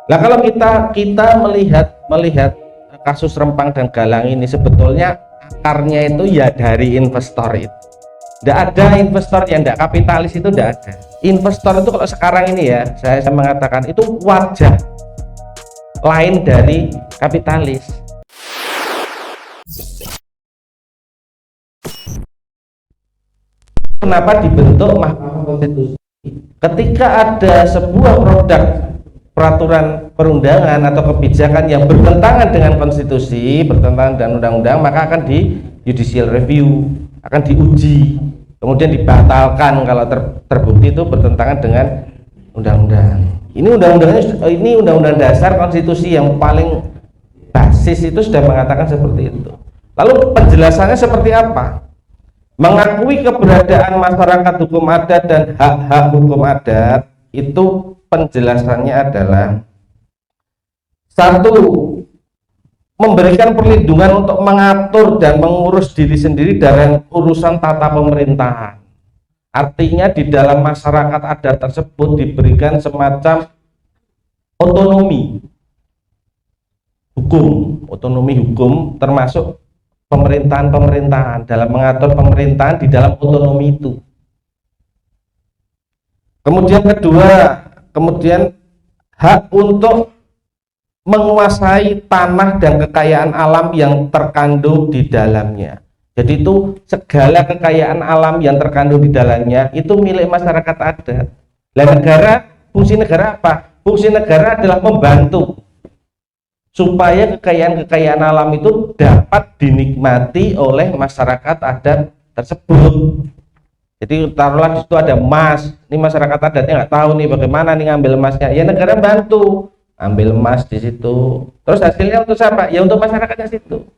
Nah, kalau kita melihat kasus Rempang dan Galang ini, sebetulnya akarnya itu ya dari investor itu. Tidak ada investor yang tidak kapitalis, itu tidak ada. Investor itu kalau sekarang ini ya, saya mengatakan itu wajah lain dari kapitalis. Kenapa dibentuk Mahkamah Konstitusi? Ketika ada sebuah produk peraturan perundangan atau kebijakan yang bertentangan dengan konstitusi, bertentangan dengan undang-undang, maka akan di judicial review, akan diuji, kemudian dibatalkan kalau terbukti itu bertentangan dengan undang-undang. Ini undang-undang dasar konstitusi yang paling basis itu sudah mengatakan seperti itu. Lalu penjelasannya seperti apa? Mengakui keberadaan masyarakat hukum adat dan hak-hak hukum adat itu penjelasannya adalah satu, memberikan perlindungan untuk mengatur dan mengurus diri sendiri dalam urusan tata pemerintahan. Artinya di dalam masyarakat adat tersebut diberikan semacam otonomi hukum termasuk pemerintahan dalam mengatur pemerintahan di dalam otonomi itu. Kemudian kedua, hak untuk menguasai tanah dan kekayaan alam yang terkandung di dalamnya. Jadi itu segala kekayaan alam yang terkandung di dalamnya itu milik masyarakat adat. Fungsi negara apa? Fungsi negara adalah membantu supaya kekayaan alam itu dapat dinikmati oleh masyarakat adat tersebut. Jadi taruhlah di situ ada emas, ini masyarakat adatnya nggak tahu nih bagaimana nih ngambil emasnya, ya negara bantu ambil emas di situ. Terus hasilnya untuk siapa? Ya untuk masyarakatnya situ.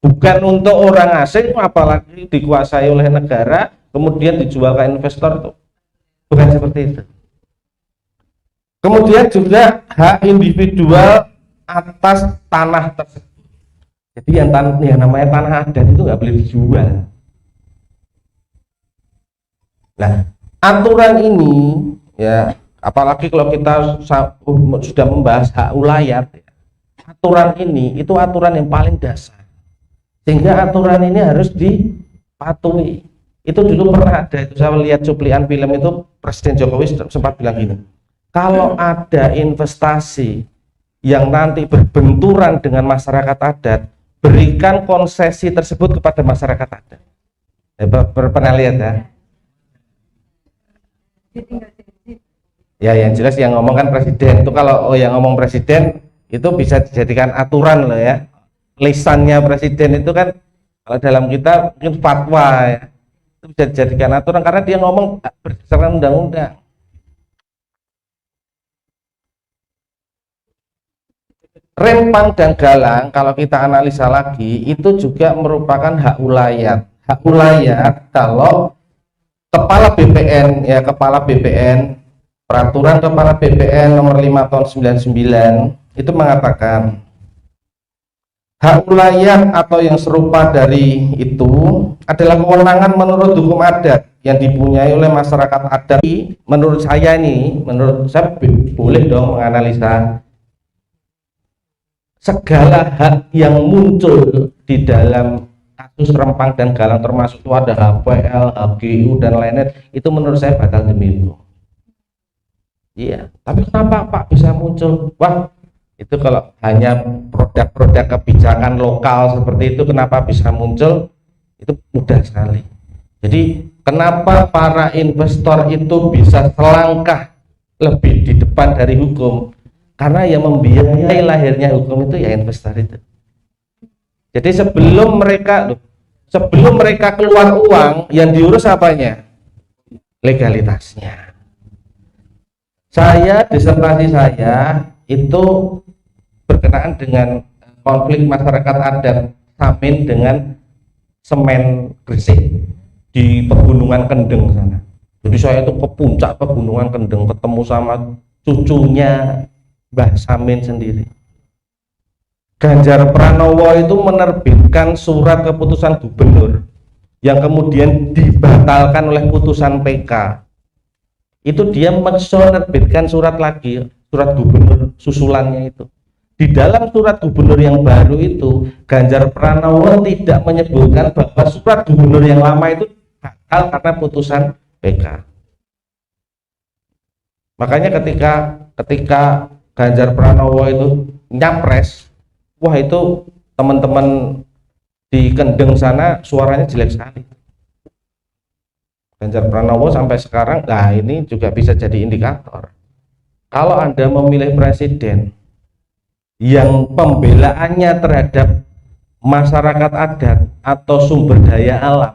Bukan untuk orang asing, apalagi dikuasai oleh negara kemudian dijual ke investor tuh. Bukan seperti itu. Kemudian juga hak individual atas tanah tersebut. Jadi yang namanya tanah adat itu nggak boleh dijual. Nah, aturan ini ya, apalagi kalau kita sudah membahas hak ulayat, aturan ini itu aturan yang paling dasar, sehingga aturan ini harus dipatuhi. Itu dulu pernah ada, itu saya lihat cuplikan film itu, Presiden Jokowi sempat bilang gini, kalau ada investasi yang nanti berbenturan dengan masyarakat adat, berikan konsesi tersebut kepada masyarakat adat. Pernah lihat ya? Ya, yang jelas yang ngomong kan presiden. Itu kalau yang ngomong presiden itu bisa dijadikan aturan loh ya. Lisannya presiden itu kan kalau dalam kita mungkin fatwa ya. Itu bisa dijadikan aturan karena dia ngomong berdasarkan undang-undang. Rempang dan Galang kalau kita analisa lagi itu juga merupakan hak ulayat. Hak ulayat kalau Kepala BPN, peraturan Kepala BPN nomor 5 tahun 99 itu mengatakan hak ulayat atau yang serupa dari itu adalah kewenangan menurut hukum adat yang dipunyai oleh masyarakat adat. Menurut saya boleh dong menganalisa segala hak yang muncul di dalam kasus Rempang dan Galang, termasuk itu ada HPL, HGU dan lainnya, itu menurut saya batal demi hukum. Iya, tapi kenapa Pak bisa muncul? Wah, itu kalau hanya produk-produk kebijakan lokal seperti itu kenapa bisa muncul? Itu mudah sekali. Jadi kenapa para investor itu bisa selangkah lebih di depan dari hukum? Karena yang membiayai lahirnya hukum itu ya investor itu. Jadi sebelum mereka keluar uang, yang diurus apanya? Legalitasnya. Disertasi saya itu berkenaan dengan konflik masyarakat adat Samin dengan semen Gresik di Pegunungan Kendeng sana. Jadi saya itu ke puncak Pegunungan Kendeng ketemu sama cucunya Mbah Samin sendiri. Ganjar Pranowo itu menerbitkan surat keputusan gubernur yang kemudian dibatalkan oleh putusan PK. Itu dia menerbitkan surat lagi, surat gubernur susulannya itu. Di dalam surat gubernur yang baru itu, Ganjar Pranowo tidak menyebutkan bahwa surat gubernur yang lama itu batal karena putusan PK. Makanya ketika Ganjar Pranowo itu nyapres, wah itu teman-teman di Kendeng sana suaranya jelek sekali. Ganjar Pranowo sampai sekarang, nah ini juga bisa jadi indikator. Kalau Anda memilih presiden yang pembelaannya terhadap masyarakat adat atau sumber daya alam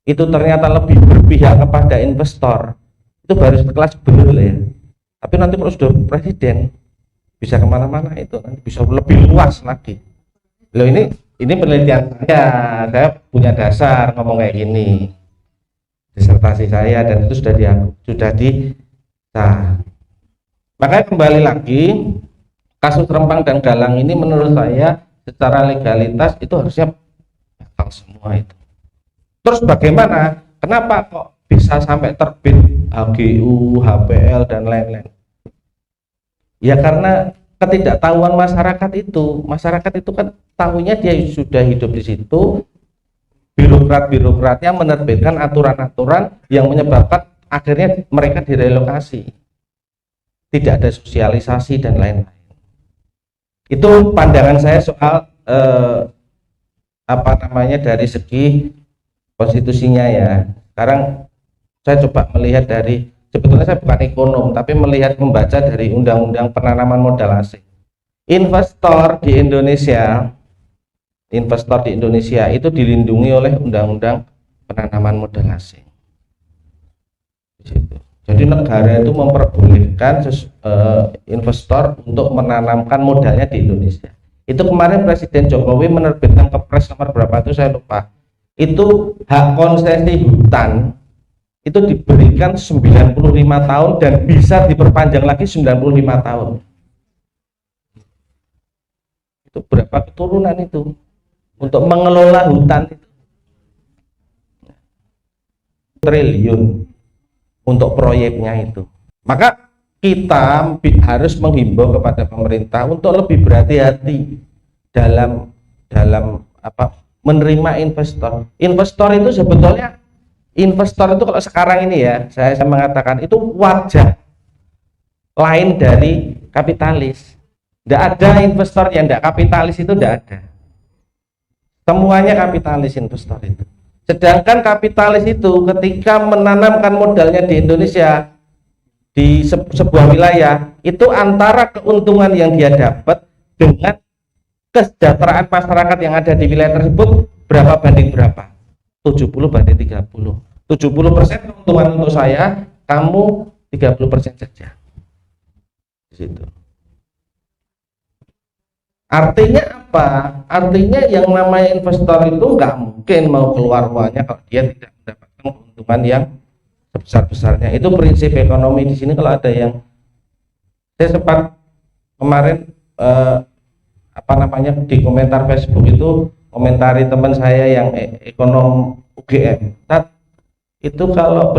itu ternyata lebih berpihak kepada investor, itu baru sekelas gubernur ya. Tapi nanti kalau sudah presiden bisa kemana-mana, itu nanti bisa lebih luas lagi. Loh ini penelitian saya punya dasar ngomong kayak gini, disertasi saya, dan itu sudah di makanya kembali lagi kasus Rempang dan Galang ini menurut saya secara legalitas itu harusnya batal semua itu. Terus bagaimana? Kenapa kok bisa sampai terbit HGU, HPL dan lain-lain? Ya karena ketidaktahuan masyarakat itu. Masyarakat itu kan tahunya dia sudah hidup di situ, birokratnya menerbitkan aturan-aturan yang menyebabkan akhirnya mereka direlokasi. Tidak ada sosialisasi dan lain-lain. Itu pandangan saya soal dari segi konstitusinya ya. Sekarang saya coba melihat dari, sebetulnya saya bukan ekonom, tapi membaca dari undang-undang penanaman modal asing. Investor di Indonesia itu dilindungi oleh undang-undang penanaman modal asing. Jadi negara itu memperbolehkan investor untuk menanamkan modalnya di Indonesia. Itu kemarin Presiden Jokowi menerbitkan Kepres nomor berapa itu saya lupa. Itu hak konsesi hutan itu diberikan 95 tahun dan bisa diperpanjang lagi 95 tahun. Itu berapa keturunan itu untuk mengelola hutan itu? Triliun untuk proyeknya itu. Maka kita harus menghimbau kepada pemerintah untuk lebih berhati-hati dalam menerima investor. Investor itu sebetulnya, investor itu kalau sekarang ini ya, saya mengatakan itu wajah lain dari kapitalis. Tidak ada investor yang tidak kapitalis, itu tidak ada. Semuanya kapitalis investor itu. Sedangkan kapitalis itu ketika menanamkan modalnya di Indonesia, di sebuah wilayah, itu antara keuntungan yang dia dapat dengan kesejahteraan masyarakat yang ada di wilayah tersebut berapa banding berapa? 70 banding 30. 70% keuntungan untuk saya, kamu 30% saja. Di situ. Artinya apa? Artinya yang namanya investor itu nggak mungkin mau keluar uangnya kalau dia tidak mendapatkan keuntungan yang sebesar-besarnya. Itu prinsip ekonomi di sini. Kalau ada yang, saya sempat kemarin di komentar Facebook itu komentari teman saya yang ekonom UGM. Itu kalau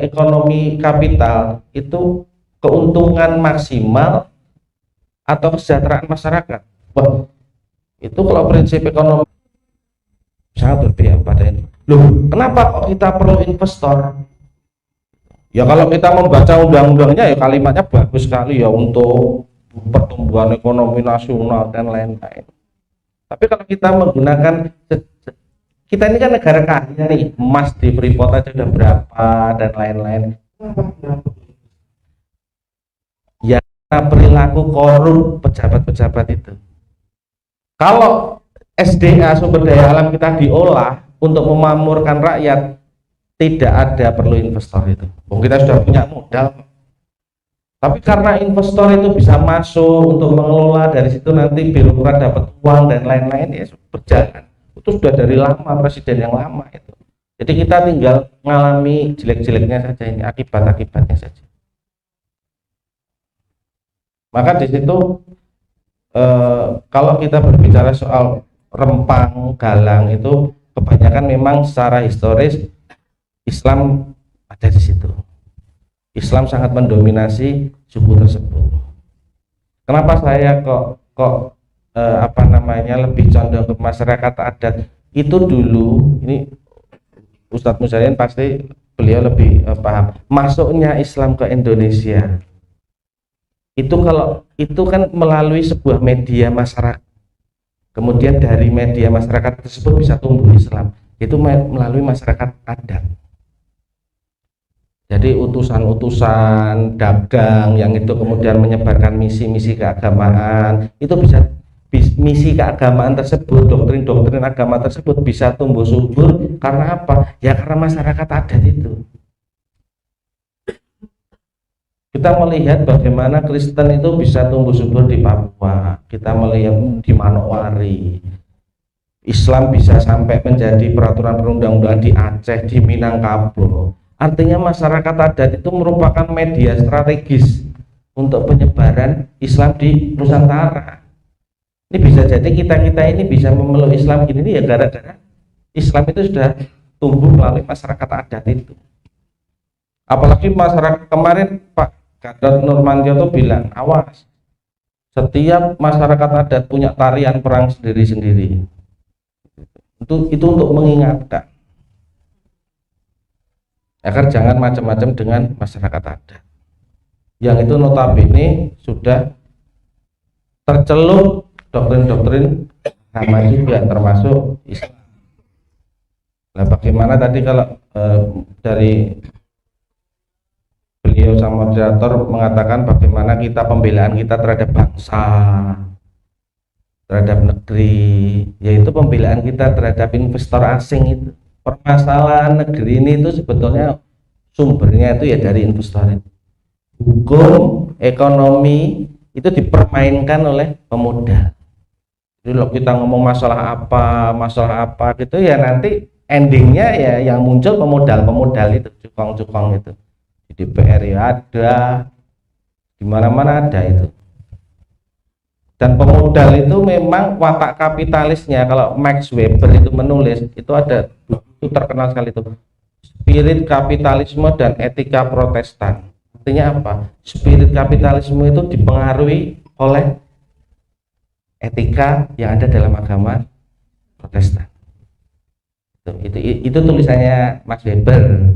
ekonomi kapital itu keuntungan maksimal atau kesejahteraan masyarakat. Wah, itu kalau prinsip ekonomi sangat berbeda pada ini. Loh, kenapa kok kita perlu investor? Ya kalau kita membaca undang-undangnya ya kalimatnya bagus sekali ya, untuk pertumbuhan ekonomi nasional dan lain-lain. Tapi kalau kita menggunakan, kita ini kan negara kaya nih, emas di Freeport aja udah berapa dan lain-lain. Ya perilaku korup pejabat-pejabat itu. Kalau SDA, sumber daya alam kita diolah untuk memakmurkan rakyat, tidak ada perlu investor itu. Kita sudah punya modal. Tapi karena investor itu bisa masuk untuk mengelola, dari situ nanti birokrat dapat uang dan lain-lain, ya berjalan. Itu sudah dari lama, presiden yang lama itu. Jadi kita tinggal mengalami jelek-jeleknya saja, ini akibat-akibatnya saja. Maka di situ kalau kita berbicara soal Rempang, Galang itu kebanyakan memang secara historis Islam ada di situ. Islam sangat mendominasi suku tersebut. Kenapa saya kok lebih condong ke masyarakat adat? Itu dulu, ini Ustadz Muzalian pasti beliau lebih paham. Masuknya Islam ke Indonesia itu kan melalui sebuah media masyarakat. Kemudian dari media masyarakat tersebut bisa tumbuh Islam. Itu melalui masyarakat adat. Jadi utusan-utusan dagang yang itu kemudian menyebarkan misi-misi keagamaan, itu bisa misi keagamaan tersebut, doktrin-doktrin agama tersebut bisa tumbuh subur karena apa? Ya karena masyarakat adat itu. Kita melihat bagaimana Kristen itu bisa tumbuh subur di Papua, kita melihat di Manokwari, Islam bisa sampai menjadi peraturan perundang-undangan di Aceh, di Minangkabau. Artinya masyarakat adat itu merupakan media strategis untuk penyebaran Islam di Nusantara. Ini bisa jadi kita ini bisa memeluk Islam gini ya gara-gara Islam itu sudah tumbuh melalui masyarakat adat itu. Apalagi masyarakat kemarin Pak Gatot Nurmantio itu bilang, awas, setiap masyarakat adat punya tarian perang sendiri-sendiri. Itu untuk mengingatkan agar jangan macam-macam dengan masyarakat adat yang itu notabene sudah tercelup doktrin-doktrin agama juga termasuk Islam. Nah, bagaimana tadi kalau dari beliau sama moderator mengatakan bagaimana kita pembelaan kita terhadap bangsa, terhadap negeri, yaitu pembelaan kita terhadap investor asing itu. Permasalahan negeri ini itu sebetulnya sumbernya itu ya dari investor itu. Hukum, ekonomi itu dipermainkan oleh pemodal. Jadi kalau kita ngomong masalah apa gitu ya nanti endingnya ya yang muncul pemodal itu, cukong-cukong itu. Di DPR ya ada, di mana-mana ada itu. Dan pemodal itu memang watak kapitalisnya. Kalau Max Weber itu menulis itu ada, itu terkenal sekali itu, spirit kapitalisme dan etika Protestan. Artinya apa? Spirit kapitalisme itu dipengaruhi oleh etika yang ada dalam agama Protestan. Itu tulisannya Max Weber.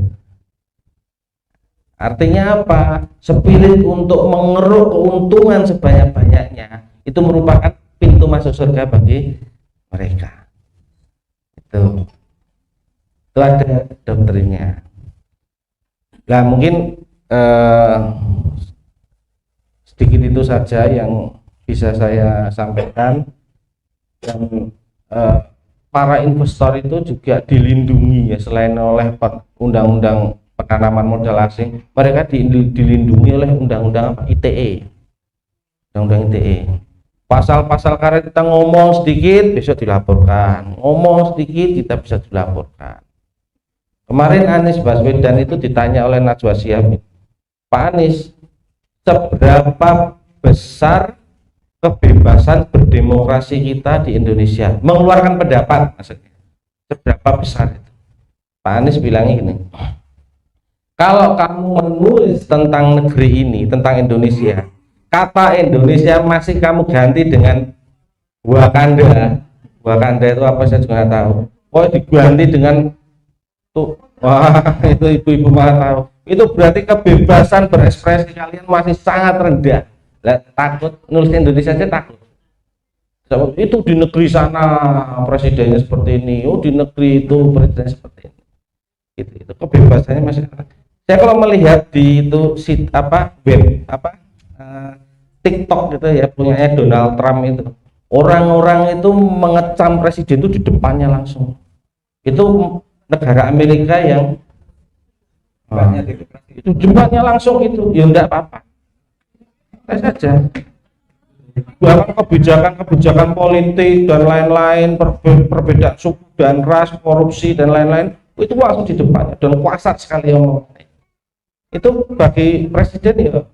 Artinya apa? Spirit untuk mengeruk keuntungan sebanyak-banyaknya itu merupakan pintu masuk surga bagi mereka. Itu ada doktrinnya. Nah mungkin sedikit itu saja yang bisa saya sampaikan. Dan para investor itu juga dilindungi ya, selain oleh undang-undang penanaman modal asing, mereka dilindungi oleh undang-undang ITE, undang-undang ITE. Pasal-pasal karet kita ngomong sedikit besok dilaporkan, ngomong sedikit kita bisa dilaporkan. Kemarin Anies Baswedan itu ditanya oleh Najwa Shihab, Pak Anies, seberapa besar kebebasan berdemokrasi kita di Indonesia, mengeluarkan pendapat maksudnya, seberapa besar itu? Pak Anies bilang ini, kalau kamu menulis tentang negeri ini, tentang Indonesia, kata Indonesia masih kamu ganti dengan Wakanda. Wakanda itu apa saya juga nggak tahu. Oh diganti dengan tuh, wah itu ibu-ibu malah tahu. Itu berarti kebebasan berekspresi kalian masih sangat rendah. Lah, takut nulis Indonesia aja takut. Itu di negeri sana presidennya seperti ini, oh di negeri itu presidennya seperti ini. Itu kebebasannya masih. Saya kalau melihat di itu TikTok gitu ya punyanya Donald Trump itu, orang-orang itu mengecam presiden itu di depannya langsung. Itu negara Amerika yang itu jempatnya langsung itu, ya enggak apa-apa. Saja. Bahkan kebijakan politik dan lain-lain, perbedaan suku dan ras, korupsi dan lain-lain, itu langsung di depannya dan kuasar sekali omongannya. Itu bagi presiden ya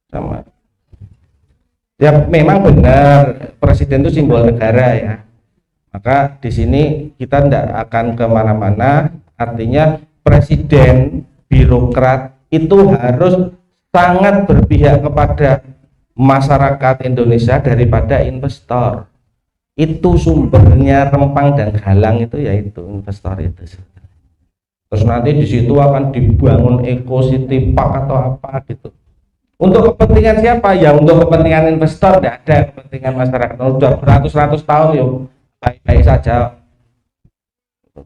sama. Ya memang benar presiden itu simbol negara ya. Maka di sini kita tidak akan kemana-mana. Artinya presiden birokrat itu harus sangat berpihak kepada masyarakat Indonesia daripada investor. Itu sumbernya Rempang dan Galang itu yaitu investor itu. Terus nanti di situ akan dibangun Eco City Park atau apa gitu. Untuk kepentingan siapa? Ya untuk kepentingan investor, tidak ada kepentingan masyarakat. Sudah beratus-ratus tahun ya baik-baik saja,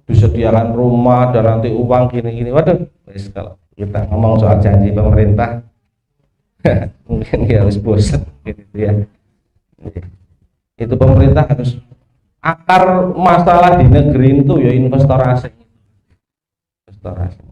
disediakan rumah dan nanti uang gini-gini. Waduh, kalau kita ngomong soal janji pemerintah mungkin ya harus bosan gitu ya. Itu pemerintah harus, akar masalah di negeri itu ya investor asing. Investor asing.